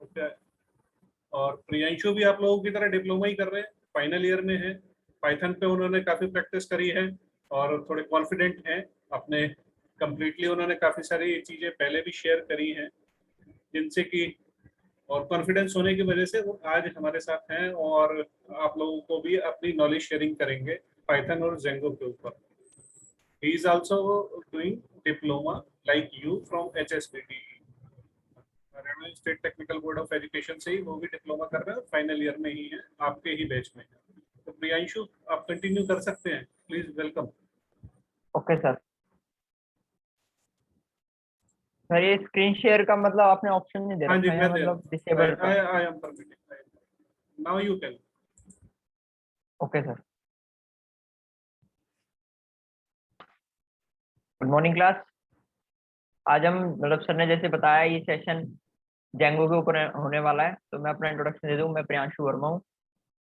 Okay. और प्रियांशु भी आप लोगों की तरह डिप्लोमा ही कर रहे हैं, फाइनल ईयर में है। पाइथन पे उन्होंने काफी प्रैक्टिस करी है और थोड़े कॉन्फिडेंट हैं अपने। कंप्लीटली उन्होंने काफी सारी चीजें पहले भी शेयर करी हैं, जिनसे कि और कॉन्फिडेंस होने की वजह से वो आज हमारे साथ हैं और आप लोगों को भी अपनी नॉलेज शेयरिंग करेंगे पाइथन और जेंगो के ऊपर। He is also doing diploma like you from HSBT, Haryana state technical board of education से ही वो भी डिप्लोमा कर रहे हैं, फाइनल ईयर में ही है, आपके ही बैच में है। तो प्रियांशु आप कंटिन्यू कर सकते हैं, please welcome. Okay sir. Sir ये स्क्रीन शेयर का मतलब आपने ऑप्शन नहीं दे हाँ जी, रखा है या मैं दे मतलब रहा डिसेबल हूँ। का? I am permitting, now you can. Okay sir. Good morning class. आज हम मतलब सर ने जैसे बताया ये सेशन जेंगो के ऊपर होने वाला है, तो मैं अपना इंट्रोडक्शन दे दूं। मैं प्रियांशु वर्मा हूँ।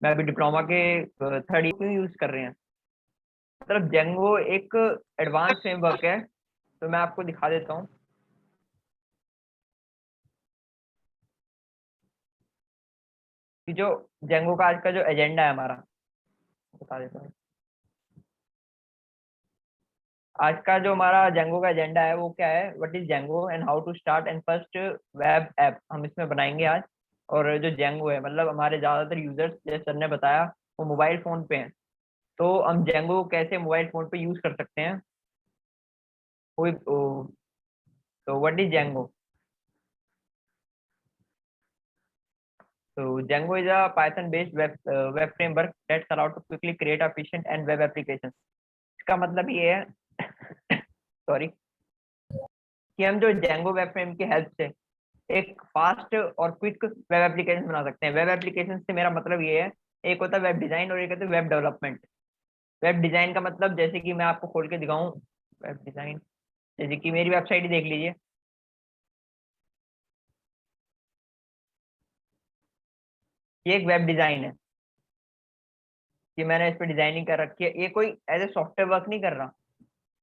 मैं अभी डिप्लोमा के थर्ड ईयर में यूज कर रहे हैं। मतलब जेंगो एक एडवांस फ्रेमवर्क है, तो मैं आपको दिखा देता हूँ कि जो जेंगो का आज का जो एजेंडा है हमारा, बता देता हूँ। आज का जो हमारा जेंगो का एजेंडा है वो क्या है, what is Django and how to start and first web app, हम इसमें बनाएंगे आज। और जो जेंगो है मतलब हमारे ज़्यादातर यूजर्स जैसे सर ने बताया वो मोबाइल फ़ोन पे हैं, तो हम जेंगो कैसे मोबाइल फ़ोन पे यूज़ कर सकते हैं। तो what is Django? So Django is a Python-based web framework that's allowed to quickly create efficient and web applications. इसका मतलब ये है सॉरी, कि हम जो Django वेब फ्रेम की हेल्प से एक फास्ट और क्विक वेब एप्लीकेशन बना सकते हैं। वेब एप्लीकेशन से मेरा मतलब ये है, एक होता है वेब डिजाइन और एक होता है वेब डेवलपमेंट। वेब डिजाइन का मतलब जैसे कि मैं आपको खोल के दिखाऊं, वेब डिजाइन जैसे कि मेरी वेबसाइट ही देख लीजिए। ये एक वेब डिजाइन है कि मैंने इस पर डिजाइनिंग कर रखी है। ये कोई एज ए सॉफ्टवेयर वर्क नहीं कर रहा,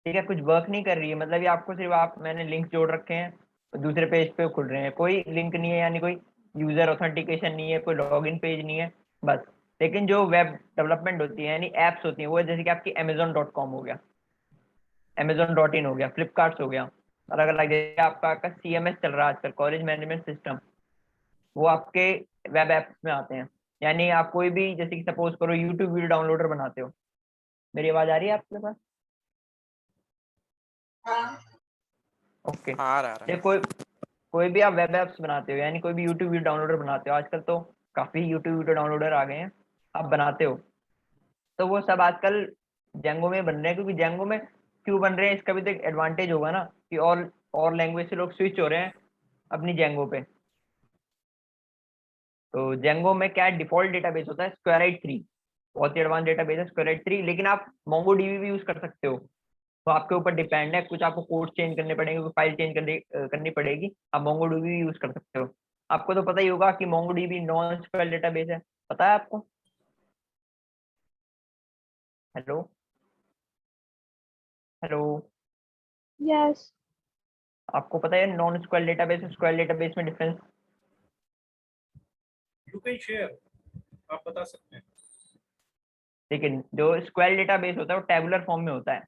ठीक है, कुछ वर्क नहीं कर रही है। मतलब ये आपको सिर्फ आप मैंने लिंक जोड़ रखे हैं और दूसरे पेज पे खुल रहे हैं, कोई लिंक नहीं है, यानी कोई यूजर ऑथेंटिकेशन नहीं है, कोई लॉगिन पेज नहीं है बस। लेकिन जो वेब डेवलपमेंट होती है यानी एप्स होती हैं, वो जैसे कि आपकी Amazon.com हो गया, Amazon.in हो गया, फ्लिपकार्ट हो गया, अलग अलग जगह आपका CMS चल रहा है आजकल, कॉलेज मैनेजमेंट सिस्टम, वो आपके वेब एप्स में आते हैं। यानी आप कोई भी जैसे कि सपोज करो यूट्यूब वीडियो डाउनलोडर बनाते हो। मेरी आवाज आ रही है आपके पास? ओके। आ रहा है। ये कोई कोई भी आप वेब एप्स बनाते हो यानी कोई भी यूट्यूब वीडियो डाउनलोडर बनाते हो, आजकल तो काफी यूट्यूब वीडियो डाउनलोडर आ गए हैं, आप बनाते हो, तो वो सब आजकल जेंगो में बन रहे हैं। क्योंकि जेंगो में क्यों बन रहे हैं, इसका भी तो एक एडवांटेज होगा ना कि और लैंग्वेज से लोग स्विच हो रहे हैं अपनी जेंगो पे। तो जेंगो में क्या डिफॉल्ट डेटाबेस होता है SQLite 3, बहुत ही एडवांस डेटाबेस है SQLite 3, लेकिन आप मोंगोडीबी भी यूज कर सकते हो। तो आपके ऊपर डिपेंड है, कुछ आपको कोड चेंज करने पड़ेंगे, कोई फाइल चेंज करनी पड़ेगी, आप मोंगोडीबी भी यूज कर सकते हो। आपको तो पता ही होगा कि मोंगोडीबी नॉन SQL डेटाबेस है, पता है आपको? Hello hello. यस। आपको पता है नॉन SQL डेटाबेस और SQL डेटाबेस में डिफरेंस? यू कैन शेयर, आप बता सकते हैं। लेकिन जो SQL डेटाबेस होता है वो टेबुलर फॉर्म में होता है,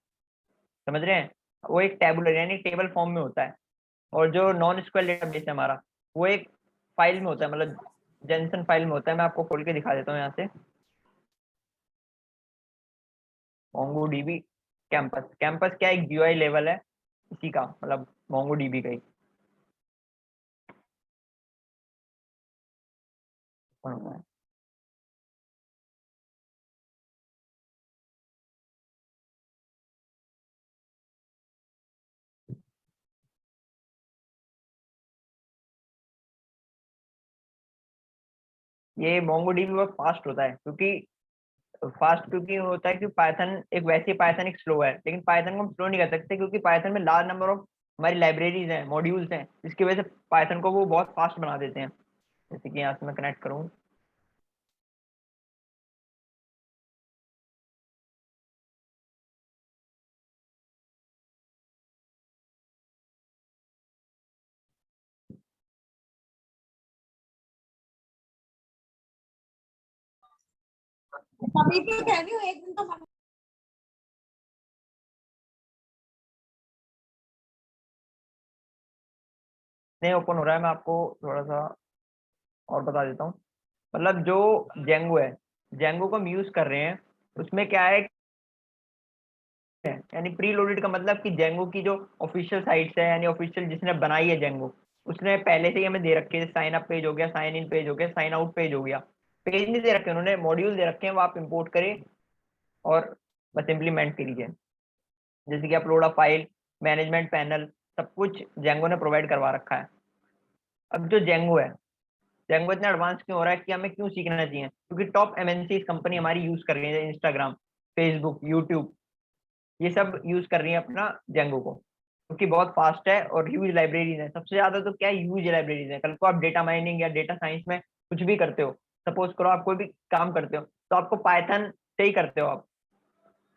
समझ रहे हैं? वो एक टेबुलर यानी टेबल फॉर्म में होता है। और जो नॉन SQL डेटाबेस है हमारा, वो एक फाइल में होता है, मतलब जेनसन फाइल में होता है। मैं आपको खोल के दिखा देता हूँ यहाँ से। मोंगोडीबी कैंपस, कैंपस क्या एक GUI लेवल है इसी का, मतलब मोंगोडीबी का ही। ये मोंगोडीबी बहुत फास्ट होता है, क्योंकि होता है कि पाइथन एक वैसे पाइथन एक स्लो है, लेकिन पाइथन को हम स्लो नहीं कर सकते क्योंकि पाइथन में लार्ज नंबर ऑफ हमारी लाइब्रेरीज हैं, मॉड्यूल्स हैं, जिसकी वजह से पाइथन को वो बहुत फास्ट बना देते हैं। जैसे कि यहाँ से मैं कनेक्ट करूँ, तभी तो कह रही हूँ एक दिन तो नहीं ओपन हो रहा है, मैं आपको थोड़ा सा और बता देता हूँ। मतलब जो जेंगो है, जेंगो को हम यूज कर रहे हैं, उसमें क्या है यानी प्री लोडेड का मतलब कि जेंगो की जो ऑफिशियल साइट्स है, यानी ऑफिशियल जिसने बनाई है जेंगो, उसने पहले से ही हमें दे रखे हैं। साइन अप पेज हो गया, साइन इन पेज हो गया, साइन आउट पेज हो गया। पेज नहीं दे रखे उन्होंने, मॉड्यूल दे रखे हैं, वो आप इंपोर्ट करें और बस इम्प्लीमेंट कीजिए। जैसे कि upload a file, management panel, सब कुछ जेंगो ने प्रोवाइड करवा रखा है। अब जो जेंगो है, जेंगो इतना एडवांस क्यों हो रहा है, कि हमें क्यों सीखना चाहिए? क्योंकि टॉप एमएनसी कंपनी हमारी यूज कर रही है, इंस्टाग्राम, फेसबुक, यूट्यूब, ये सब यूज कर रही है अपना जेंगो को, क्योंकि बहुत फास्ट है और ह्यूज लाइब्रेरीज है। सबसे ज्यादा तो क्या ह्यूज लाइब्रेरीज है। कल को आप डेटा माइनिंग या डेटा साइंस में कुछ भी करते हो, सपोज करो आप कोई भी काम करते हो, तो आपको पाइथन से ही करते हो आप।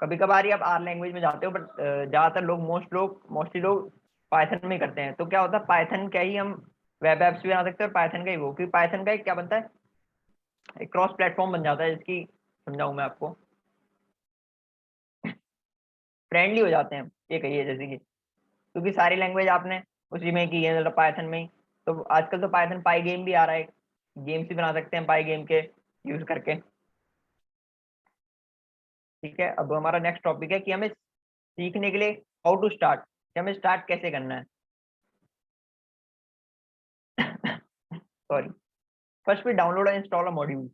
कभी कभार ही आप आर लैंग्वेज में जाते हो, बट ज्यादातर लोग मोस्टली लोग पाइथन में करते हैं। तो क्या होता है, पाइथन का ही हम वेब एप्स भी बना सकते हैं, और पाइथन का ही वो, क्योंकि पाइथन का एक क्या बनता है, एक क्रॉस प्लेटफॉर्म बन जाता है, जिसकी समझाऊं मैं आपको, फ्रेंडली हो जाते हैं ये कहिए, जैसे कि क्योंकि सारी लैंग्वेज आपने उसी में की है, मतलब पाइथन में ही। तो आजकल तो पाइथन पाई गेम भी आ रहा है, गेम्स भी बना सकते हैं पाई गेम के यूज करके। ठीक है, अब हमारा नेक्स्ट टॉपिक है कि हमें सीखने के लिए हाउ टू स्टार्ट, कि हमें स्टार्ट कैसे करना है। Sorry, first we download and install a module.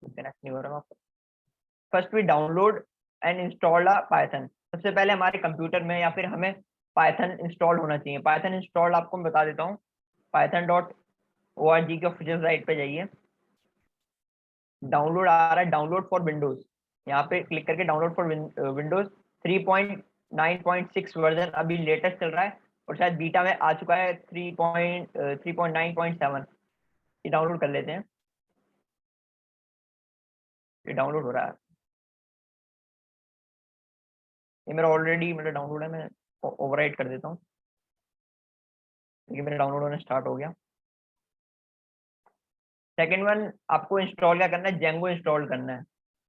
Connect नहीं हो रहा आपको। First we download and install a Python. सबसे पहले हमारे कंप्यूटर में या फिर हमें पाइथन इंस्टॉल होना चाहिए। पाइथन इंस्टॉल आपको मैं बता देता हूँ, python.org की ऑफिशियल साइट पे जाइए, डाउनलोड आ रहा है, डाउनलोड फॉर विंडोज, यहाँ पे क्लिक करके डाउनलोड फॉर विंडोज 3.9.6 वर्जन अभी लेटेस्ट चल रहा है, और शायद बीटा में आ चुका है 3.9.7। ये डाउनलोड कर लेते हैं, ये डाउनलोड हो रहा है। ये मेरा ऑलरेडी मतलब डाउनलोड है, मैं ओवरराइट कर देता हूँ। ये मेरा डाउनलोड होना स्टार्ट हो गया। सेकेंड वन, आपको इंस्टॉल क्या करना है, जेंगो इंस्टॉल करना है।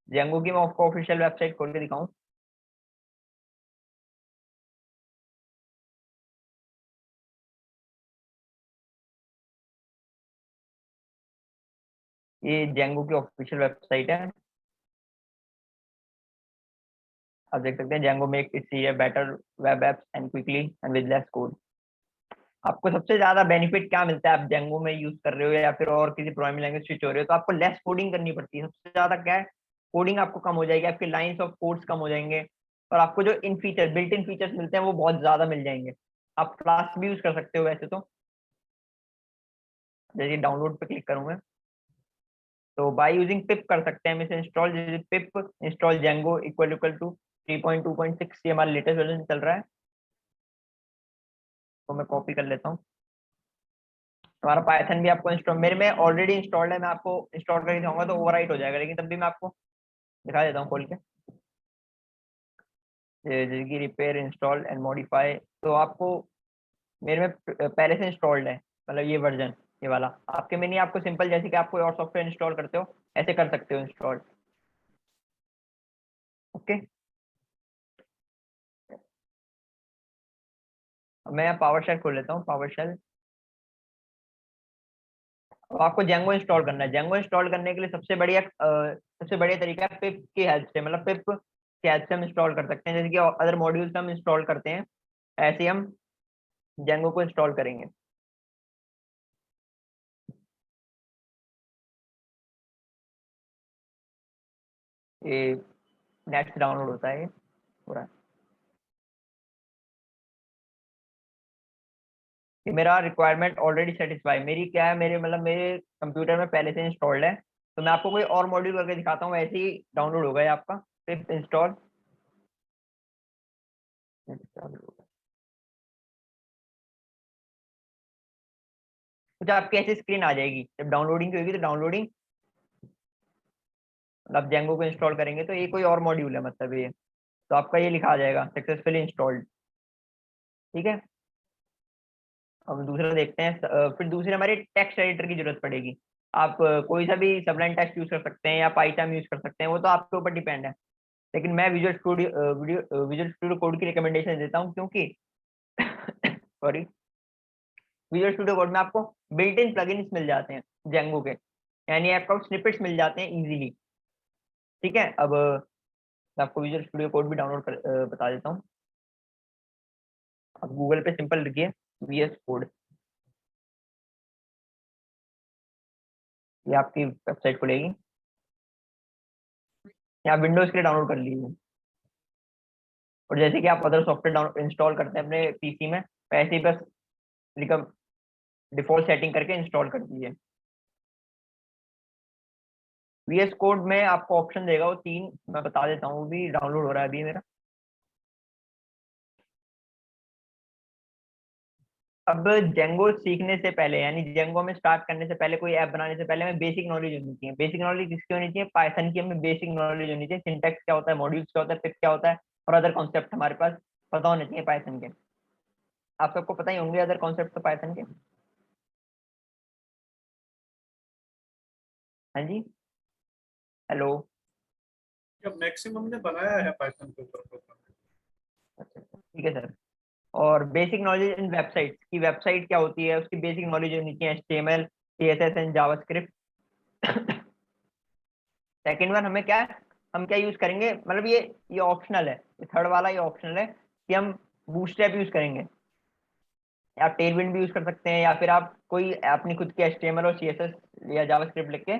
जेंगो की मैं आपको ऑफिशियल वेबसाइट खोल के दिखाऊं, ये जेंगो की ऑफिशियल वेबसाइट है। आप देख सकते हैं, Django make it's better web apps and quickly and with less code. आपको सबसे ज्यादा बेनिफिट क्या मिलता है, आप जेंगो में यूज कर रहे हो या फिर और किसी प्रोग्रामिंग लैंग्वेज स्विच हो रहे हो, तो आपको लेस कोडिंग करनी पड़ती है। सबसे ज्यादा क्या है, कोडिंग आपको कम हो जाएगी, आपके लाइंस ऑफ कोड्स कम हो जाएंगे, और आपको जो इन फीचर बिल्ट इन फीचर्स मिलते हैं वो बहुत ज्यादा मिल जाएंगे। आप फ्लास्क भी यूज कर सकते हो वैसे तो। जैसे डाउनलोड पे क्लिक करूंगा, तो बाय यूजिंग पिप कर सकते हैं हम इसे इंस्टॉल। जैसे pip install Django equal to 3.2.6, ये हमारा लेटेस्ट वर्जन चल रहा है, तो मैं कॉपी कर लेता हूँ। हमारा पाइथन भी आपको इंस्टॉल, मेरे में ऑलरेडी इंस्टॉल्ड है, मैं आपको इंस्टॉल करके दिखाऊंगा तो ओवरराइट हो जाएगा, लेकिन तब भी मैं आपको दिखा देता हूँ खोल के। जैसे कि रिपेयर, इंस्टॉल एंड मॉडिफाई, तो आपको मेरे में पहले से इंस्टॉल्ड है, मतलब ये वर्जन, ये वाला। आपके में नहीं, आपको सिंपल जैसे कि आप कोई और सॉफ्टवेयर इंस्टॉल करते हो ऐसे कर सकते हो इंस्टॉल। ओके, मैं पावर शेल खोल लेता हूँ, पावर शेल। अब आपको जेंगो इंस्टॉल करना है। जेंगो इंस्टॉल करने के लिए सबसे बढ़िया तरीका है पिप की हेल्प से, मतलब पिप की हेल्प से हम इंस्टॉल कर सकते हैं। जैसे कि अदर मॉड्यूल्स हम इंस्टॉल करते हैं, ऐसे ही हम जेंगो को इंस्टॉल करेंगे। ये नेट से डाउनलोड होता है ये पूरा। ये मेरा रिक्वायरमेंट ऑलरेडी सेटिस्फाई, मेरी क्या है, मेरे मतलब मेरे कंप्यूटर में पहले से इंस्टॉल्ड है। तो मैं आपको कोई और मॉड्यूल करके दिखाता हूँ, वैसे ही डाउनलोड होगा ये आपका पिप इंस्टॉल। कुछ आपकी ऐसी स्क्रीन आ जाएगी जब डाउनलोडिंग की होगी, तो डाउनलोडिंग, मतलब जेंगो को इंस्टॉल करेंगे तो ये कोई और मॉड्यूल है, मतलब ये, तो आपका ये लिखा आ जाएगा सक्सेसफुली इंस्टॉल्ड। ठीक है, अब दूसरा देखते हैं। फिर दूसरे हमारी टेक्स्ट एडिटर की जरूरत पड़ेगी। आप कोई सा भी सबलाइन टेक्स्ट यूज कर सकते हैं या पाइथन यूज कर सकते हैं, वो तो आपके ऊपर डिपेंड है। लेकिन मैं विजुअल स्टूडियो कोड की रिकमेंडेशन देता हूँ, क्योंकि सॉरी, विजुअल स्टूडियो कोड में आपको बिल्ट इन प्लगइन्स मिल जाते हैं जेंगो के, यानी आपको स्निपेट्स मिल जाते हैं इजीली। ठीक है, अब मैं आपको विजुअल स्टूडियो कोड भी डाउनलोड कर बता देता हूँ। आप गूगल पे सिंपल लिखिए VS कोड, ये आपकी वेबसाइट खुलेगी, या विंडोज के लिए डाउनलोड कर लीजिए। और जैसे कि आप अदर सॉफ्टवेयर डाउन इंस्टॉल करते हैं अपने पीसी में, वैसे ही बस डिफॉल्ट सेटिंग करके इंस्टॉल कर दीजिए। VS कोड में आपको ऑप्शन देगा वो 3, मैं बता देता हूँ, वो भी डाउनलोड हो रहा है अभी मेरा। अब जेंगो सीखने से पहले, यानी जेंगो में स्टार्ट करने से पहले, कोई ऐप बनाने से पहले हमें बेसिक नॉलेज होनी चाहिए। बेसिक नॉलेज किसकी होनी चाहिए? पाइथन की हमें बेसिक नॉलेज होनी चाहिए। सिंटैक्स क्या होता है, मॉड्यूल्स क्या होता है, पिप क्या होता है, और अदर कॉन्सेप्ट हमारे पास पता होने चाहिए पाइथन के। आप सबको पता ही होंगे अदर कॉन्सेप्ट तो पाइथन के। हाँ जी, हेलो। जब मैक्सिमम ने बनाया है पाइथन के ऊपर प्रोग्राम। अच्छा, ठीक है सर। और बेसिक नॉलेज इन वेबसाइट की, वेबसाइट क्या होती है उसकी बेसिक नॉलेज होनी चाहिए, HTML CSS and JavaScript. Second one हमें क्या है, हम क्या यूज करेंगे, मतलब ये ऑप्शनल है, ये थर्ड वाला ये ऑप्शनल है कि हम बूटस्ट्रैप यूज करेंगे। आप टेलविंड भी यूज कर सकते हैं, या फिर आप कोई अपनी खुद की HTML और CSS या जावास्क्रिप्ट लिख के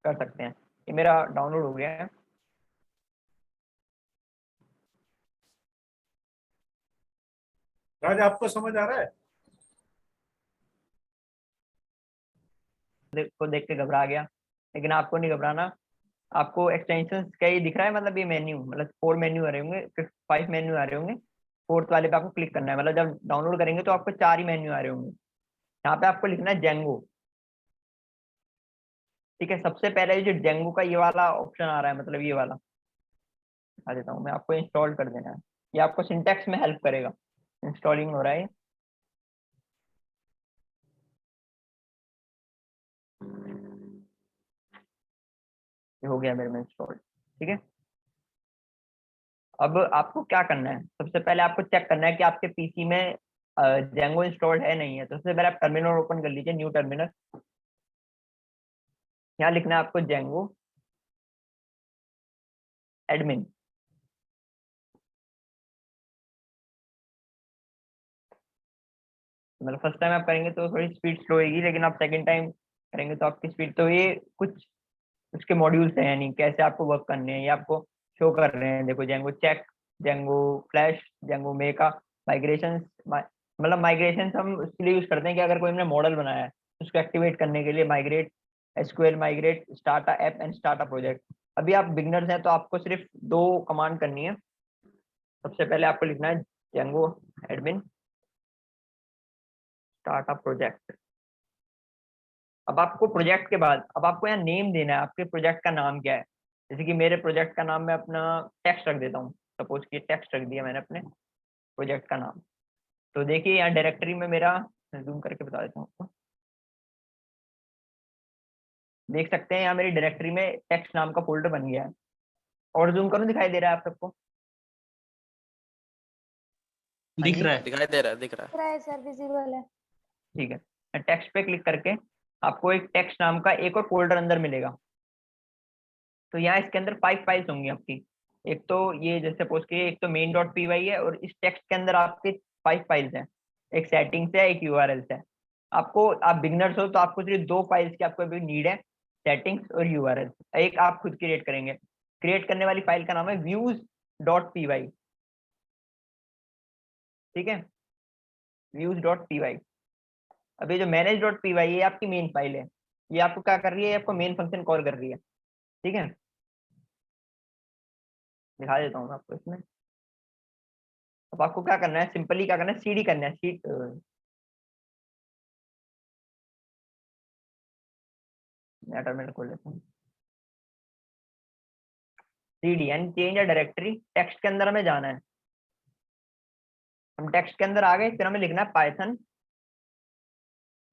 कर सकते हैं। ये मेरा डाउनलोड हो गया है। राज आपको समझ आ रहा है? को देख के घबरा गया, लेकिन आपको नहीं घबराना। आपको एक्सटेंशन का ही दिख रहा है, मतलब ये मेन्यू, मतलब 4 मेन्यू आ रहे होंगे, फिर 5 मेन्यू आ रहे होंगे। फोर्थ वाले पे आपको क्लिक करना है, मतलब जब डाउनलोड करेंगे तो आपको 4 ही मेन्यू आ रहे होंगे। यहाँ पे आपको लिखना है जेंगो। ठीक है, सबसे पहले जो जेंगो का ये वाला ऑप्शन आ रहा है, मतलब ये वाला आ देता हूँ मैं, आपको इंस्टॉल कर देना है। ये आपको सिंटैक्स में हेल्प करेगा। इंस्टॉलिंग हो रहा है, ये हो गया मेरे में इंस्टॉल। ठीक है, अब आपको क्या करना है, सबसे पहले आपको चेक करना है कि आपके पीसी में जेंगो इंस्टॉल्ड है नहीं है। तो सबसे पहले आप टर्मिनल ओपन कर लीजिए, न्यू टर्मिनल। यहाँ लिखना है आपको जेंगो एडमिन। मतलब फर्स्ट टाइम आप करेंगे तो थोड़ी स्पीड स्लो होगी, लेकिन आप सेकंड टाइम करेंगे तो आपकी स्पीड, तो ये कुछ उसके मॉड्यूल्स हैं, यानी कैसे आपको वर्क करने हैं, ये आपको शो कर रहे हैं। देखो, Django check, Django flash, Django make, migration. मतलब माइग्रेशन हम उसके लिए यूज करते हैं कि अगर कोई हमने मॉडल बनाया है उसको एक्टिवेट करने के लिए, migrate SQL migrate, startapp and startproject. अभी आप बिगनर्स हैं तो आपको सिर्फ 2 कमांड करनी है। सबसे पहले आपको लिखना है जेंगो एडमिन स्टार्टा प्रोजेक्ट। अब आपको प्रोजेक्ट के बाद, अब आपको यहाँ नेम देना है, आपके प्रोजेक्ट का नाम क्या है। जैसे कि मेरे प्रोजेक्ट का नाम मैं अपना टेक्स्ट रख देता हूँ, सपोज कि टेक्स्ट रख दिया मैंने अपने प्रोजेक्ट का नाम। तो देखिए यहाँ डायरेक्टरी में मेरा, जूम करके बता देता हूँ आपको, देख सकते हैं यहाँ मेरी डायरेक्टरी में टेक्स्ट नाम का फोल्डर बन गया है। और जूम करूँ, दिखाई दे रहा है आप सबको? हाँ दिख जी, रहा है। दिखाई दे रहा है, दिख रहा है। रहा है सर, विजिबल है। ठीक है। टेक्स्ट पे क्लिक करके आपको एक टेक्स्ट नाम का एक और फोल्डर अंदर मिलेगा। तो यहाँ इसके अंदर 5 फाइल्स होंगी आपकी। एक तो ये जैसे सपोज कि एक तो main.py है, और इस टेक्स्ट के अंदर आपके 5 फाइल्स हैं। एक सेटिंग्स है, एक URLs है। आपको, आप बिगनर्स हो तो आपको सिर्फ 2 फाइल्स की आपको अभी नीड है, सेटिंग्स और URLs। एक आप खुद क्रिएट करेंगे। क्रिएट करने वाली फाइल का नाम है views.py। ठीक है, views.py। अब ये जो manage.py ये आपकी मेन फाइल है। ये आपको क्या कर रही है, ये आपको मेन फंक्शन कॉल कर रही है। ठीक है, दिखा देता हूँ मैं आपको इसमें। अब आपको क्या करना है, सिंपली क्या करना है, CD करना है, मैं टर्मिनल खोल लेता हूँ। CD यानी चेंज अ डायरेक्टरी। टेक्स्ट के अंदर हमें जाना है, हम टेक्स्ट के अंदर आ गए, फिर हमें लिखना है पाइथन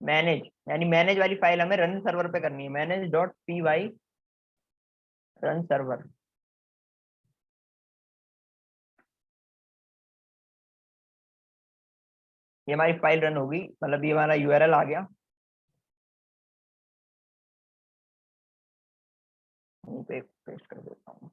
मैनेज, यानी मैनेज वाली फाइल हमें रन सर्वर पे करनी है, manage dot P Y run server. ये हमारी फाइल रन होगी, मतलब ये हमारा यूआरएल आ गया, यहीं पे पेस्ट कर देता हूँ।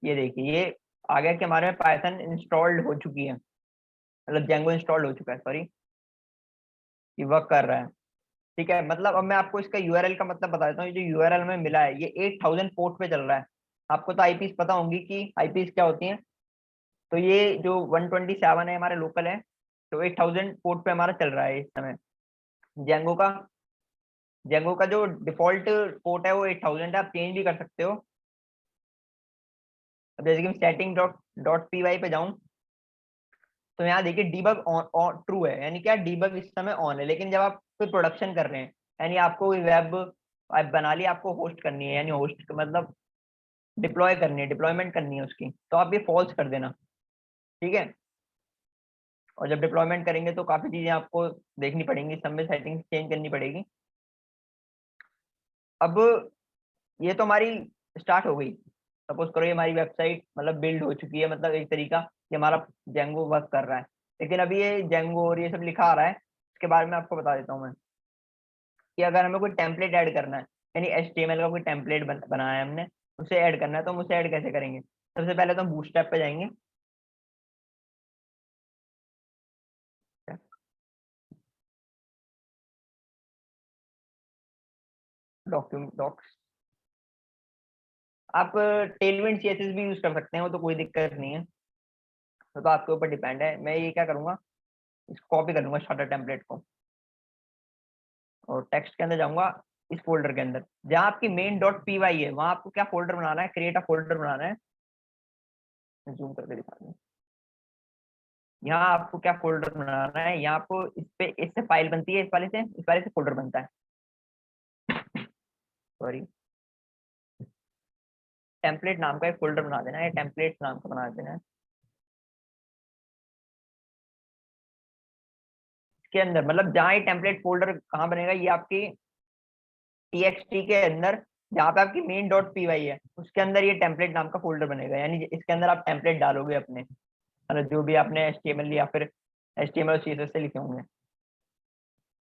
ये देखिए ये आ गया कि हमारे में पाइथन इंस्टॉल्ड हो चुकी है, मतलब जेंगो इंस्टॉल्ड हो चुका है, सॉरी, ये वर्क कर रहा है। ठीक है, मतलब अब मैं आपको इसका यूआरएल का मतलब बता देता हूँ। ये जो यूआरएल में मिला है ये 8000 पोर्ट पे चल रहा है। आपको तो आईपीस पता होंगी कि आईपीस क्या होती हैं। तो ये जो 127 है हमारे लोकल है, तो 8000 पोर्ट पे हमारा चल रहा है इस समय। जेंगो का जो डिफॉल्ट पोर्ट है वो 8000 है, आप चेंज भी कर सकते हो। अब जैसे कि मैं setting dot dot P Y पे जाऊँ तो यहाँ देखिए डीबग ऑन ट्रू है, यानी क्या डीबग इस समय ऑन है। लेकिन जब आप कोई प्रोडक्शन कर रहे हैं, यानी आपको वेब ऐप बना ली, आपको होस्ट करनी है, यानी होस्ट मतलब डिप्लॉय करनी है, डिप्लॉयमेंट करनी है उसकी, तो आप ये फॉल्स कर देना। ठीक है, और जब डिप्लॉयमेंट करेंगे तो काफी चीजें आपको देखनी पड़ेंगी, सब में सेटिंग्स चेंज करनी पड़ेगी। अब ये तो हमारी स्टार्ट हो गई, सपोज करो ये हमारी वेबसाइट मतलब बिल्ड हो चुकी है, मतलब एक तरीका कि हमारा जेंगो वर्क कर रहा है। लेकिन अभी ये जेंगो और ये सब लिखा आ रहा है, इसके बारे में आपको बता देता हूँ मैं कि अगर हमें कोई टेम्पलेट ऐड करना है, यानी HTML का कोई टेम्पलेट बनाया है हमने, उसे ऐड करना है, तो हम उसे ऐड कैसे करेंगे। सबसे पहले तो हम बूटस्ट्रैप पे जाएंगे, डॉक्यूमेंट डॉक्स, आप टेलविंड CSS भी यूज कर सकते हैं, वो तो कोई दिक्कत नहीं है, तो आपके ऊपर डिपेंड है। मैं ये क्या करूंगा, इसको कॉपी कर लूंगा स्टार्टर टेम्पलेट को, और टेक्स्ट के अंदर जाऊंगा, इस फोल्डर के अंदर जहाँ आपकी मेन डॉट पी वाई है, वहां आपको क्या फोल्डर बनाना है, क्रिएट अ फोल्डर बनाना है। जूम करके दिखा दूं, यहाँ आपको क्या फोल्डर बनाना है, यहाँ आपको इस पे इससे फाइल बनती है, इस वाले से फोल्डर बनता है, सॉरी, टेम्पलेट नाम का एक फोल्डर बना देना है, टेम्पलेट नाम का बना देना है। इसके अंदर मतलब जहाँ ये टेम्पलेट फोल्डर कहाँ बनेगा, ये आपकी TXT के अंदर, जहाँ पे आपकी मेन डॉट पी वाई है उसके अंदर ये टेम्पलेट नाम का फोल्डर बनेगा, यानी इसके अंदर आप टेम्पलेट डालोगे अपने, मतलब जो भी आपने HTML या फिर HTML और CSS से लिखे होंगे।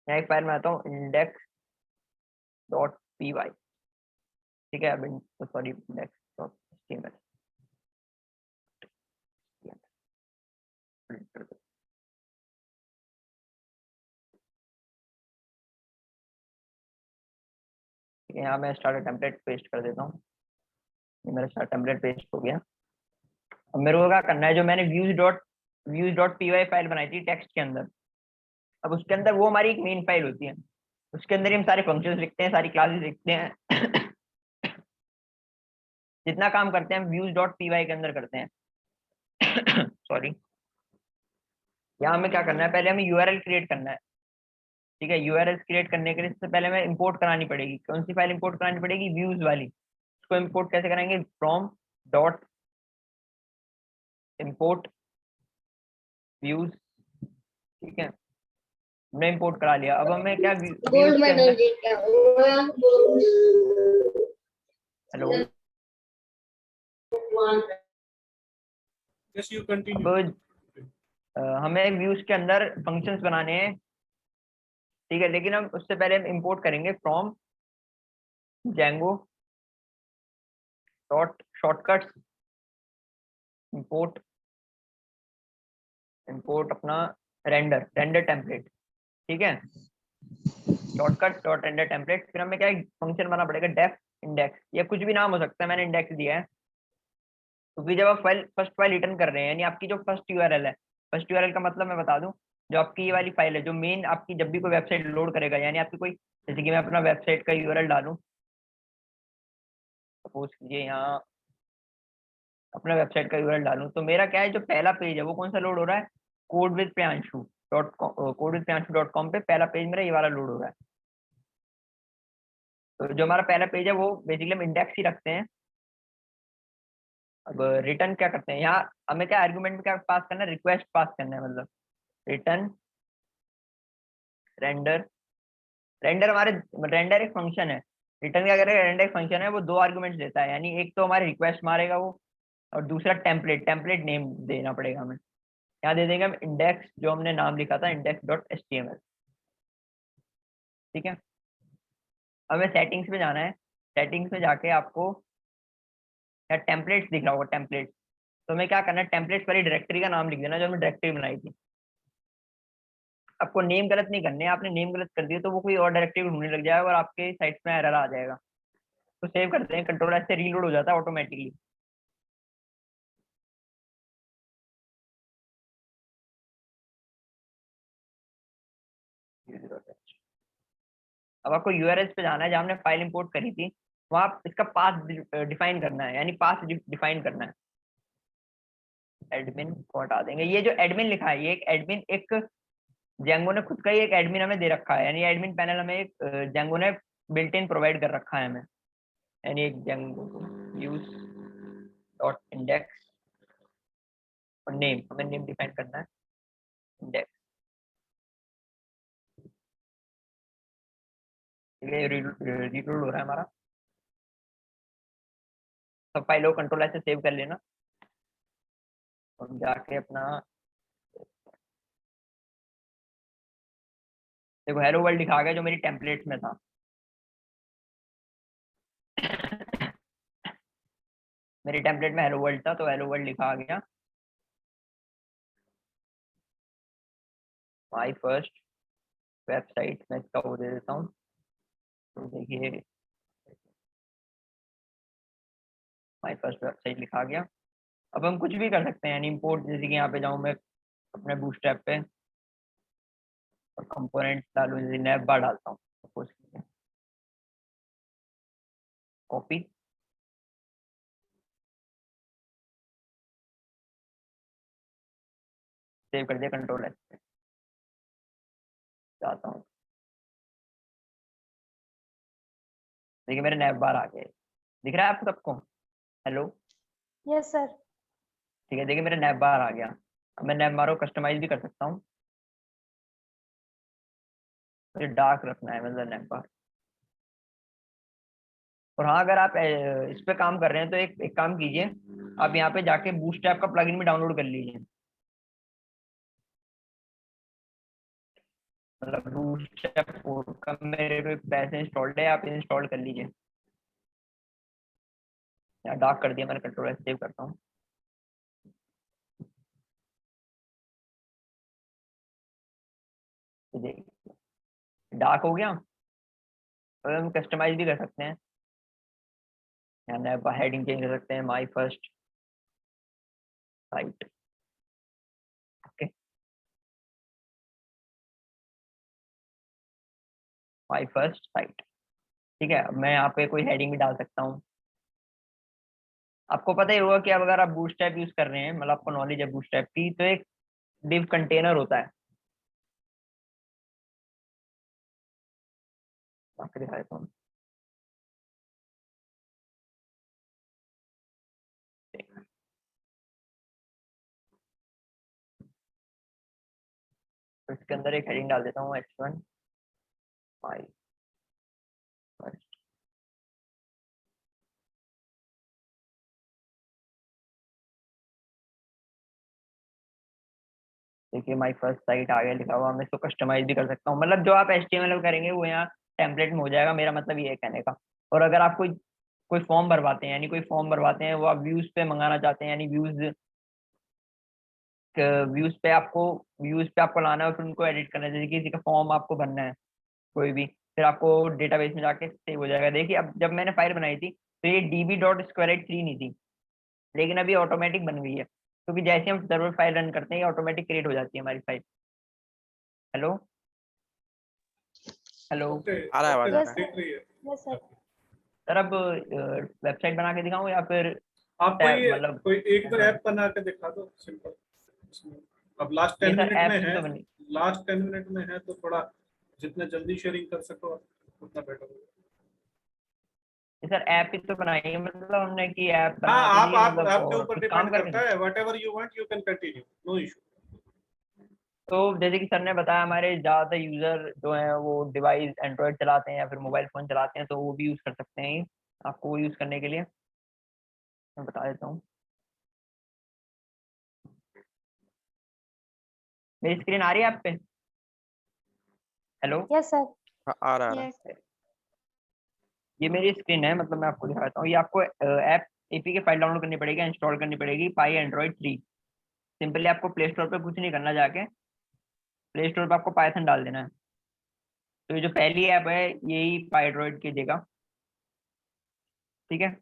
मैं एक फाइल बनाता हूँ, इंडेक्स डॉट पी वाई, ठीक है, अब सॉरी इंडेक्स डॉट HTML, ठीक है, यहाँ मैं स्टार्टर टेम्पलेट पेस्ट कर देता हूँ। ये मेरा स्टार्टर टेम्पलेट पेस्ट हो गया। अब मेरे को क्या करना है, जो मैंने views dot P Y file बनाई थी टेक्स्ट के अंदर, अब उसके अंदर वो हमारी एक मेन फाइल होती है, उसके अंदर ही हम सारे फंक्शंस लिखते हैं, सारी क्लासेस लिखते हैं। जितना काम करते हैं हम व्यूज डॉट पी वाई के अंदर करते हैं। सॉरी, यहाँ हमें क्या करना है, पहले हमें यूआरएल क्रिएट करना है। ठीक है, यूआरएल क्रिएट करने के लिए सबसे पहले हमें इंपोर्ट करानी पड़ेगी, कौन सी फाइल इंपोर्ट करानी पड़ेगी, व्यूज वाली। उसको इंपोर्ट कैसे करेंगे, फ्रॉम डॉट इंपोर्ट व्यूज, ठीक है, हमने इंपोर्ट करा लिया। अब हमें क्या व्यूज के अंदर, हेलो, Yes, you continue. अब हमें व्यूज के अंदर फंक्शंस बनाने हैं, ठीक है, लेकिन हम उससे पहले हम इंपोर्ट करेंगे from Django dot shortcuts import, import अपना रेंडर टेम्पलेट, ठीक है, शॉर्टकट्स डॉट रेंडर टेम्पलेट। फिर हमें क्या फंक्शन बनाना पड़ेगा, डेफ इंडेक्स, या कुछ भी नाम हो सकता है, मैंने इंडेक्स दिया है। तो फिर जब आप फर्स्ट फाइल रिटर्न कर रहे हैं, यानी आपकी जो फर्स्ट यूआरएल है, फर्स्ट यूआरएल का मतलब मैं बता दूं, जो आपकी ये वाली फाइल है, जो मेन आपकी जब भी कोई वेबसाइट लोड करेगा, यानी आपकी कोई, जैसे कि मैं अपना वेबसाइट का यूआरएल डालूं, सपोज कीजिए यहाँ अपना वेबसाइट का यूआरएल डालूं, तो मेरा क्या है, जो पहला पेज है वो कौन सा लोड हो रहा है, codeWithPriyanshu.com पे पहला पेज मेरा ये वाला लोड हो रहा है। तो जो हमारा पहला पेज है वो बेसिकली हम इंडेक्स ही रखते हैं। अब रिटर्न क्या करते हैं, यहाँ हमें क्या आर्गुमेंट में क्या पास करना है, रिक्वेस्ट पास करना है, मतलब रिटर्न रेंडर। रेंडर एक फंक्शन है। रिटर्न क्या करेगा, रेंडर एक फंक्शन है, वो 2 आर्गुमेंट्स देता है, यानी एक तो हमारी रिक्वेस्ट मारेगा वो, और दूसरा टेम्पलेट नेम देना पड़ेगा हमें। यहाँ दे देंगे हम इंडेक्स, जो हमने नाम लिखा था index.html। ठीक है, हमें सेटिंग्स में जाना है। सेटिंग्स में जाके आपको यहाँ टेम्पलेट्स दिख रहा होगा, टेम्पलेट्स। तो हमें क्या करना है, टेम्पलेट्स वाली डायरेक्टरी का नाम लिख देना जो हमने डायरेक्टरी बनाई थी। आपको नेम गलत नहीं करने, आपने नेम गलत कर दिया तो वो कोई और डायरेक्टरी ढूंढने लग जाएगा और आपके साइट में एरर आ जाएगा। तो सेव करते हैं, कंट्रोल एस से रीलोड हो जाता है ऑटोमेटिकली। अब आपको यूआरएल पे जाना है जहाँ हमने फाइल इंपोर्ट करी थी, वहाँ आप इसका पाथ डिफाइन करना है, यानी पाथ डिफाइन करना है। एडमिन को हटा देंगे, ये जो एडमिन लिखा है ये एक एडमिन, एक जेंगो ने खुद का ही एक एडमिन हमें दे रखा है, यानी एडमिन पैनल हमें एक जेंगो ने बिल्ट इन प्रोवाइड कर रखा है हमें, यानी एक जेंगो यूज डॉट इंडेक्स और नेम, हमें नेम डिफाइन करना है इंडेक्स। ये रीलोड हो रहा है हमारा। सब फाइलों को कंट्रोल ऐसे सेव कर लेना और जाके अपना देखो हेलो वर्ल्ड लिखा गया जो मेरी टेम्पलेट्स में था। मेरी टेम्पलेट में हेलो वर्ल्ड था तो हेलो वर्ल्ड लिखा आ गया। माई फर्स्ट वेबसाइट, मैं इसका वो दे देता हूँ, तो देखिए माई फर्स्ट वेबसाइट लिखा गया। अब हम कुछ भी कर सकते हैं, यानी इंपोर्ट, जैसे कि यहाँ पे जाऊँ मैं अपने बूटस्ट्रैप पे और कंपोनेंट डालूँ, जैसे नैव बार डालता हूँ सपोज, कॉपी, सेव कर दिया, कंट्रोल एस पे जाता हूँ। देखिए मेरे नैव बार आ गए, दिख रहा है आपको सबको? Hello, Yes, sir. ठीक है, देखिए मेरे नैव बार आ गया। अब मैं नैव बार को कस्टमाइज भी कर सकता हूँ, मुझे डार्क रखना है मतलब नैव बार। और हाँ, अगर आप इस पे काम कर रहे हैं तो एक काम कीजिए, आप यहाँ पे जाके बूटस्ट्रैप का प्लगइन भी डाउनलोड कर लीजिए। मतलब बूटस्ट्रैप का मेरे पे पैसे इंस्टॉल्ड है, आप इंस्टॉल कर लीजिए। यहाँ डार्क कर दिया मैंने, कंट्रोल सेव करता हूँ। डार्क हो गया। और हम कस्टमाइज भी कर सकते हैं, यहाँ हेडिंग चेंज कर सकते हैं, my first sight. Okay, my first sight, ठीक है। अब मैं यहाँ पे कोई हेडिंग भी डाल सकता हूँ। आपको पता ही होगा कि अब अगर आप बूटस्ट्रैप यूज कर रहे हैं, मतलब आपको नॉलेज है बूटस्ट्रैप की, तो एक डिव कंटेनर होता है, आपको दिखा देता हूँ। तो इसके अंदर एक हेडिंग डाल देता हूँ, H1 माई फर्स्ट। देखिए माई फर्स्ट साइट आ गया लिखा हुआ, मैं इसको कस्टमाइज भी कर सकता हूँ। मतलब जो आप HTML में करेंगे वो यहाँ टेम्पलेट में हो जाएगा, मेरा मतलब ये है कहने का। और अगर आप कोई कोई फॉर्म भरवाते हैं, यानी कोई फॉर्म भरवाते हैं, वो आप व्यूज पे मंगाना चाहते हैं, यानी व्यूज पे आपको लाना है और फिर उनको एडिट करना है, जैसे किसी का फॉर्म आपको भरना है कोई भी, फिर आपको डेटाबेस में जाके सेव हो जाएगा। देखिए अब जब मैंने फाइल बनाई थी तो ये db.squareit3 नहीं थी, लेकिन अभी ऑटोमेटिक बन गई है, क्योंकि जैसे हम सर्वर फाइल रन करते हैं ऑटोमेटिक क्रिएट हो जाती है हमारी फाइल। हेलो हेलो ओके आ रहा है, आवाज आ Yes, रहा है। sir. देख रही है। Yes, sir. सर, अब वेबसाइट बना के दिखाऊं या फिर आप मतलब कोई एक दो ऐप बना के दिखा दो सिंपल। अब लास्ट ये 10 सर मिनट में ऐप्स है, तो बनी। लास्ट 10 मिनट में है, तो थोड़ा जितना जल्दी शेयरिंग कर सको उतना बेटर होगा। ये सर ऐप ही तो बनाई है, मतलब हमने कि ऐप हाँ, बना के दी है, आप मतलब आपके और ऊपर कुछ काम डिपेंड करके करता है। Whatever you want you can continue, no issue. तो जैसे कि सर ने बताया, हमारे ज़्यादातर यूज़र जो हैं वो डिवाइस एंड्रॉयड चलाते हैं या फिर मोबाइल फ़ोन चलाते हैं, तो वो भी यूज़ कर सकते हैं ये। आपको वो यूज़ करने के लिए मैं बता देता हूँ। मेरी स्क्रीन आ रही है आप पे? हेलो? Yes, sir. हाँ, आ रहा है। Yes. ये मेरी स्क्रीन है, मतलब मैं आपको दिखा देता हूँ। ये आपको ऐप एपीके फाइल डाउनलोड करनी पड़ेगी, इंस्टॉल करनी पड़ेगी, पाई एंड्रॉयड 3। सिंपली आपको प्ले स्टोर पे कुछ नहीं करना, जाके प्ले स्टोर पे आपको पाइथन डाल देना है। तो ये जो पहली ऐप है यही पाई एंड्रॉयड की देगा, ठीक है।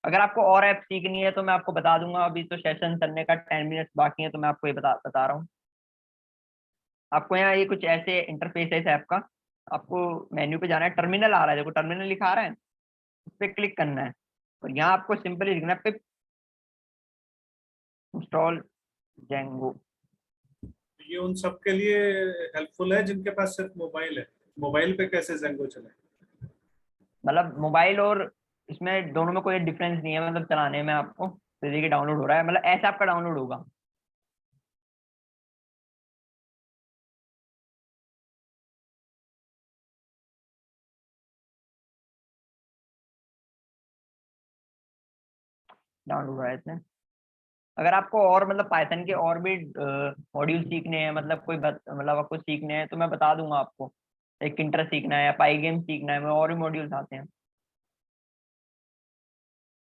अगर आपको और ऐप सीखनी है तो मैं आपको बता दूंगा, अभी तो सेशन करने का 10 मिनट्स बाकी है, तो मैं आपको ये बता रहा हूँ। आपको यहाँ ये कुछ ऐसे इंटरफेस है इस ऐप का। आपको मेन्यू पे जाना है, टर्मिनल आ रहा है, देखो टर्मिनल लिखा आ रहा है, उस पर क्लिक करना है और यहाँ आपको सिंपली लिखना है इंस्टॉल जेंगो। ये उन सब के लिए हेल्पफुल है जिनके पास सिर्फ मोबाइल है। मोबाइल पे कैसे जेंगो चले? मतलब मोबाइल और इसमें दोनों में कोई डिफरेंस नहीं है, मतलब चलाने में आपको। तो देखिए डाउनलोड हो रहा है, मतलब ऐसा आपका डाउनलोड होगा। डाउनलोड हो रहा है इसमें। अगर आपको और मतलब पाइथन के और भी मॉड्यूल सीखने हैं, मतलब मतलब आपको सीखने हैं, तो मैं बता दूंगा आपको। एक इंटर सीखना है या पाई गेम सीखना है, मैं और भी मॉड्यूल्स आते हैं।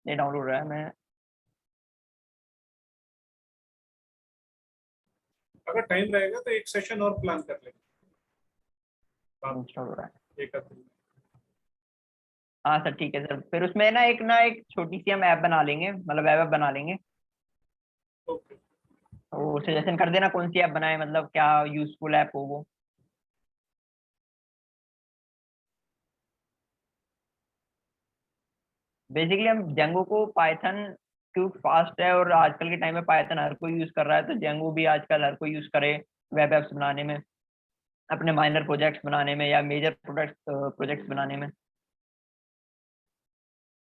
ये डाउनलोड हो रहा है, मैं अगर टाइम रहेगा तो एक सेशन और प्लान कर लेंगे। इंस्टॉल हो रहा है। एक आध दिन। हाँ सर, ठीक है सर। फिर उसमें ना एक छोटी सी हम ऐप बना लेंगे, मतलब वेब ऐप बना लेंगे। ओके। तो सजेशन कर देना कौन सी ऐप बनाए, मतलब क्या यूजफुल ऐप हो वो। बेसिकली हम जेंगो को पाइथन क्योंकि फास्ट है और आजकल के टाइम में पाइथन हर कोई यूज कर रहा है, तो जेंगो भी आजकल हर कोई यूज करे वेब एप्स बनाने में, अपने माइनर प्रोजेक्ट्स बनाने में या मेजर प्रोजेक्ट्स बनाने में।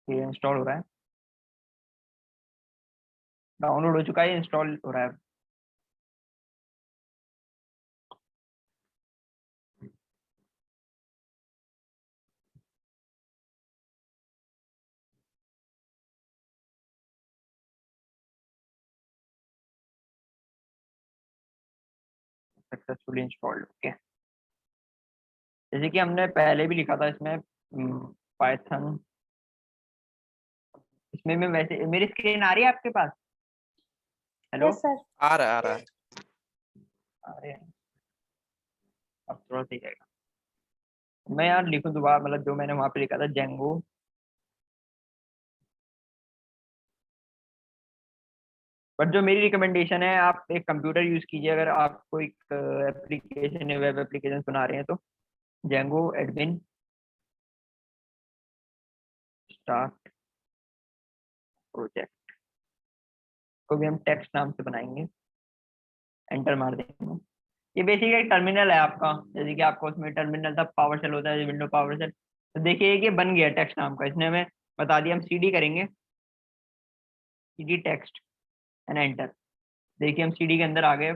ये इंस्टॉल हो रहा है, डाउनलोड हो चुका है, इंस्टॉल हो रहा है। Successfully installed, okay. जैसे कि हमने पहले भी लिखा था इसमें पाइथन। इसमें मैं वैसे, मेरी स्क्रीन आ रही है आपके पास? हेलो? Yes, sir. आ रहा है। अरे अब थोड़ा सही जाएगा। मैं यार लिखूं दोबारा, मतलब जो मैंने वहां पे लिखा था जेंगो। बट जो मेरी रिकमेंडेशन है, आप एक कंप्यूटर यूज कीजिए अगर आप कोई एप्लीकेशन या वेब एप्लीकेशन बना रहे हैं तो। जेंगो एडमिन स्टार्ट प्रोजेक्ट को भी हम टेक्स्ट नाम से बनाएंगे, एंटर मार देंगे। ये बेसिक एक टर्मिनल है आपका, जैसे कि आपको उसमें टर्मिनल था, पावर शेल होता है, विंडो पावर शेल। तो देखिए कि बन गया टेक्स्ट नाम का, इसने हमें बता दिया। हम सीडी करेंगे, सीडी टेक्स्ट एंड एंटर। देखिए हम सीडी के अंदर आ गए।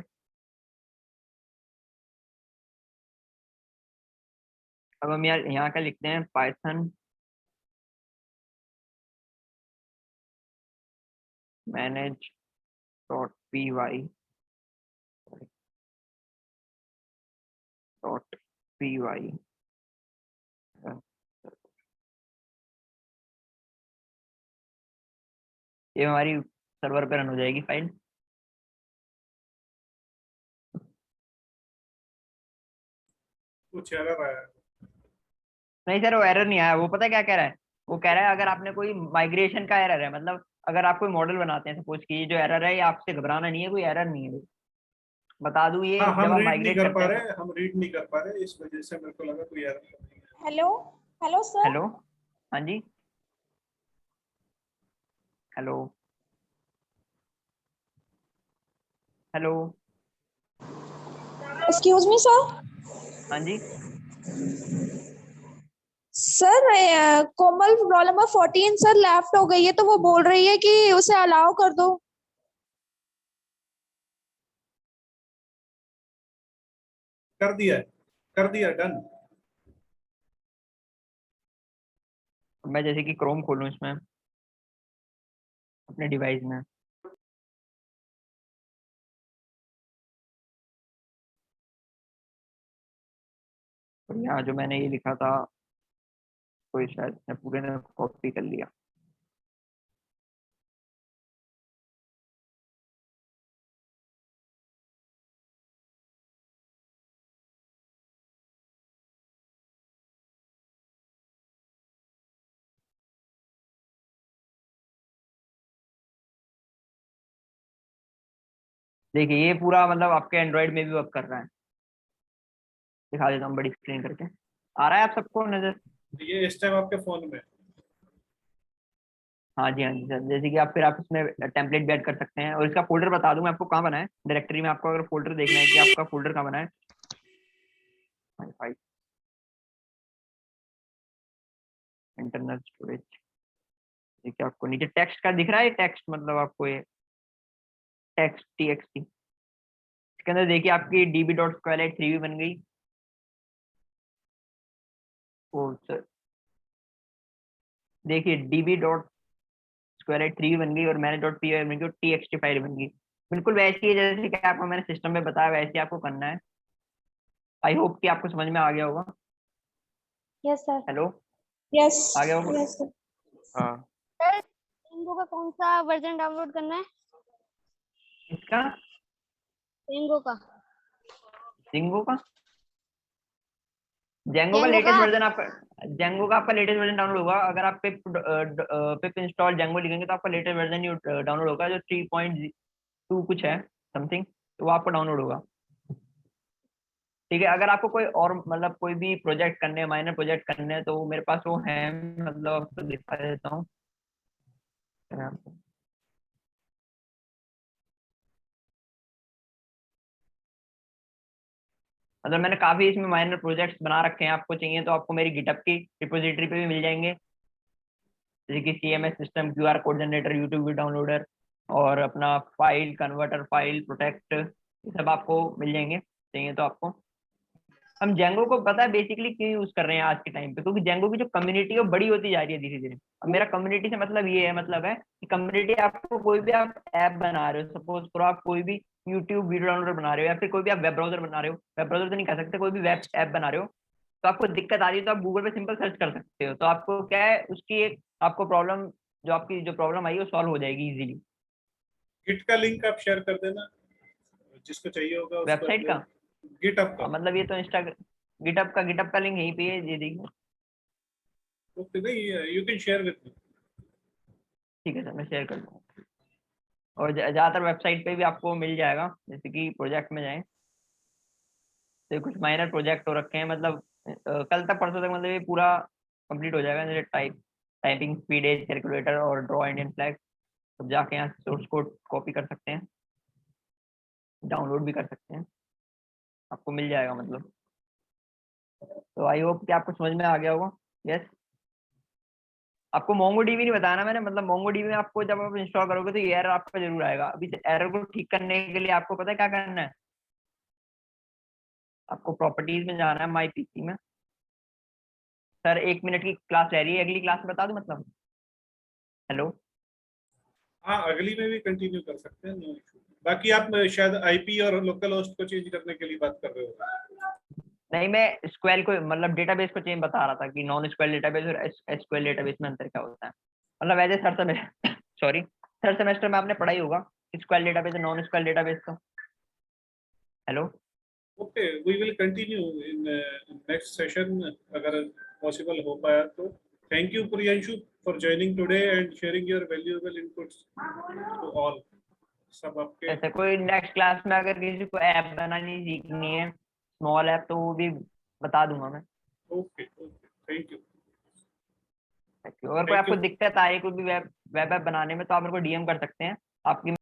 अब हम यार यहाँ का लिखते हैं पाइथन मैनेज .py .py। ये हमारी सर्वर पे रन हो जाएगी फाइल। कुछ एरर आया है? नहीं सर, वो एरर नहीं आया। वो पता है क्या कह रहा है? वो कह रहा है अगर आपने कोई माइग्रेशन का एरर है, मतलब अगर आप कोई मॉडल बनाते हैं सपोज कि ये जो एरर है, ये आपसे घबराना नहीं है, कोई एरर नहीं है। बता दूं, ये हाँ, जब हम आप रीड नहीं माइग्रेट कर करते पा हैं। रहे, हम रीड नहीं कर पा रहे, इस वजह से मेरे को लगा कोई एरर तो नहीं है। Hello hello sir. हेलो? हाँ जी, hello? Hello? Excuse me sir. हाँ जी। Sir Komal roll number 14 sir left हो गई है, तो वो बोल रही है कि उसे अलाउ कर दो। कर दिया डन। मैं जैसे कि क्रोम खोलूं इसमें अपने डिवाइस में, और यहाँ जो मैंने ये लिखा था कोई शायद मैं पूरे ने कॉपी कर लिया। देखिए ये पूरा मतलब आपके एंड्रॉइड में भी वर्क कर रहा है। दिखा देता हूँ बड़ी स्क्रीन करके, आ रहा है आप सबको नजर? ये इस टाइम आपके फोन में। हाँ जी, हाँ जी सर। जैसे कि आप फिर आप इसमें टेम्पलेट भी ऐड कर सकते हैं, और इसका फोल्डर बता दूं मैं आपको कहाँ बना है डायरेक्टरी में। आपको अगर फोल्डर देखना है कि आपका फोल्डर कहाँ बना है, इंटरनल स्टोरेज, देखिए आपको नीचे टेक्स्ट का दिख रहा है, टेक्स्ट मतलब आपको ये टेक्स्ट txt, इसके अंदर देखिए आपकी db.sqlite3 भी बन गई। ओ सर देखिए db.sqlite3 बन गई, और मैंने .py बन गई, और txt फाइल बन गई। बिल्कुल वैसी है जैसे कि आपको मैंने सिस्टम में बताया, वैसे ही आपको करना है। आई होप कि आपको समझ में आ गया होगा। Yes sir. हेलो, यस आ गया होगा? यस हाँ। सर डेंगू का कौन सा वर्जन डाउनलोड करना है? इसका डेंगू का जेंगो का जेंगो का जेंगो लेटेस्ट का वर्जन आपका जेंगो का आपका लेटेस्ट वर्जन डाउनलोड होगा। अगर आप पिप इंस्टॉल जेंगो लिखेंगे तो आपका लेटेस्ट वर्जन ही डाउनलोड होगा, जो 3.2 कुछ है समथिंग, तो वो आपको डाउनलोड होगा। ठीक है, अगर आपको कोई और मतलब कोई भी प्रोजेक्ट करने हैं, माइनर प्रोजेक्ट करने हैं, तो मेरे पास वो है, मतलब आपको दिखा देता हूँ। मतलब मैंने काफी इसमें माइनर प्रोजेक्ट्स बना रखे हैं, आपको चाहिए तो आपको मेरी गिटहब की रिपोजिटरी पे भी मिल जाएंगे, जैसे कि CMS system, QR code generator, YouTube video downloader, और अपना फाइल कन्वर्टर, फाइल प्रोटेक्ट, ये सब आपको मिल जाएंगे चाहिए तो आपको। हम जेंगो को पता है बेसिकली क्यों यूज कर रहे हैं आज के टाइम पे, क्योंकि जेंगो की जो कम्युनिटी है वो बड़ी होती जा रही है धीरे धीरे। अब मेरा कम्युनिटी से मतलब ये है, मतलब है कि कम्युनिटी, आपको कोई भी आप ऐप बना रहे हो, सपोज करो आप कोई भी यूट्यूब वीडियो डाउनलोडर बना रहे हो, या फिर कोई भी आप वेब ब्राउजर बना रहे हो, वेब ब्राउजर तो नहीं कह सकते, कोई भी वेब ऐप बना रहे हो, तो आपको दिक्कत आ रही है तो आप गूगल पे सिंपल सर्च कर सकते हो, तो आपको क्या है उसकी एक आपको प्रॉब्लम, जो आपकी जो प्रॉब्लम आई है वो सॉल्व हो जाएगी इजीली। गिट का लिंक आप शेयर कर देना, जिसको चाहिए होगा उसको। वेबसाइट का गिटअप का। मतलब ये तो इंस्टा गिटअप का लिंक यहीं पे है, ये देखिए। ओके, नहीं you can share with me. ठीक है सर, मैं शेयर कर दूँगा। और ज़्यादातर वेबसाइट पे भी आपको मिल जाएगा, जैसे कि प्रोजेक्ट में जाएं तो कुछ माइनर प्रोजेक्ट हो रखे हैं, मतलब कल तक परसों तक मतलब ये पूरा कंप्लीट हो जाएगा, जैसे टाइपिंग स्पीड, एज कैलकुलेटर, और ड्रॉ इंडियन फ्लैग। तो जाके यहाँ सोर्स कोड कॉपी कर सकते हैं, डाउनलोड भी कर सकते हैं, आपको मिल जाएगा मतलब। तो आई होप कि आपको समझ में आ गया होगा। यस, आपको मोंगोडीबी नहीं बताया ना मैंने, मतलब मोंगोडीबी में आपको जब आप इंस्टॉल करोगे तो ये एरर आपका जरूर आएगा। अभी एरर को ठीक करने के लिए आपको पता है क्या करना है? आपको प्रॉपर्टीज में जाना है, माई पीसी में। सर 1 मिनट की क्लास रह रही है, अगली क्लास में बता दूं मतलब। हेलो, हाँ, अगली में भी कंटिन्यू कर सकते हैं, नो इशू। बाकी आप शायद आईपी और लोकल होस्ट को चेंज करने के लिए बात कर रहे हो। नहीं मैं स्क्वेल को मतलब डेटाबेस को चेंज बता रहा था कि नॉन स्क्वेल डेटाबेस और एसक्यूएल डेटाबेस में अंतर क्या होता है। मतलब वैसे third semester sorry third semester में आपने पढ़ाई होगा स्क्वेल डेटाबेस और नॉन स्क्वेल डेटाबेस का। Hello, okay, we will continue in next session अगर पॉसिबल हो पाया तो। Thank you Priyanshu for joining today and sharing your valuable inputs to all. सब आपके। ऐसे कोई नेक्स्ट क्लास में अगर किसी को ऐप बनानी सीखनी है, स्मॉल ऐप, तो वो भी बता दूंगा मैं। Okay okay, thank you. अगर कोई थैंक आपको यू। दिक्कत आए कोई भी वेब वेब ऐप बनाने में, तो आप मेरे को DM कर सकते हैं। आपकी